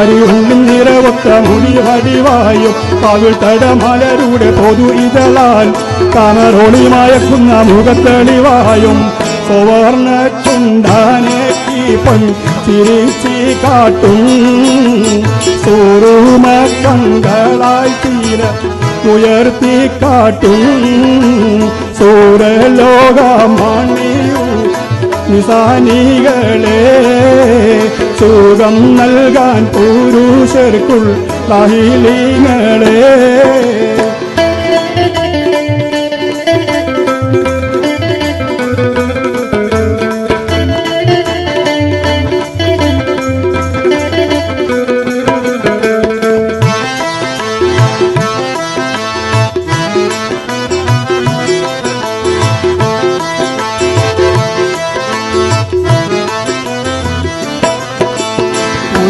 കരിയുള്ളിൽ നിറവൊത്ത മുടി വടിവായും പാവിൽ തടമലരുടെ പൊതു ഇതളാൽ കാമറോളി മയക്കുന്ന മുഖത്തെളിവായും സുവർണ ചുണ്ടാനെ പൺ ചിരിച്ചി കാട്ടും സൂറുമ കങ്കളായി തീര ഉയർത്തി കാട്ടും സൂരലോകമാണിയൂ നിസാനികളെ സുഖം നൽകാൻ പുരുഷർക്കുൾ ലാഹിലീങ്ങളെ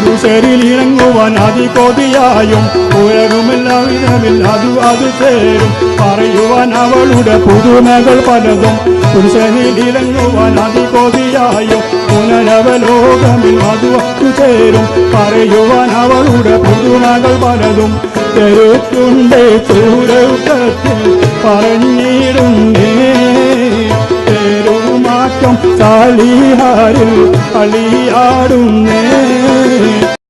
പുരുഷരിലിറങ്ങുവാൻ അതികൊതിയായും ഉയരുമില്ല വിധമില്ല അത് ചേരും പറയുവാൻ അവളുടെ പുതുമകൾ പലതും പുരുഷനിലിറങ്ങുവാൻ അതികൊതിയായും പുനരവലോകമിൽ അത് ചേരും പറയുവാൻ അവളുടെ പുതുമകൾ പലതും തെരുത്തുണ്ടേ ചൂരത്തിൽ പറഞ്ഞിടുന്നേ തെരുമാറ്റം ചാലിഹാരിൽ കളിയാടുന്നേ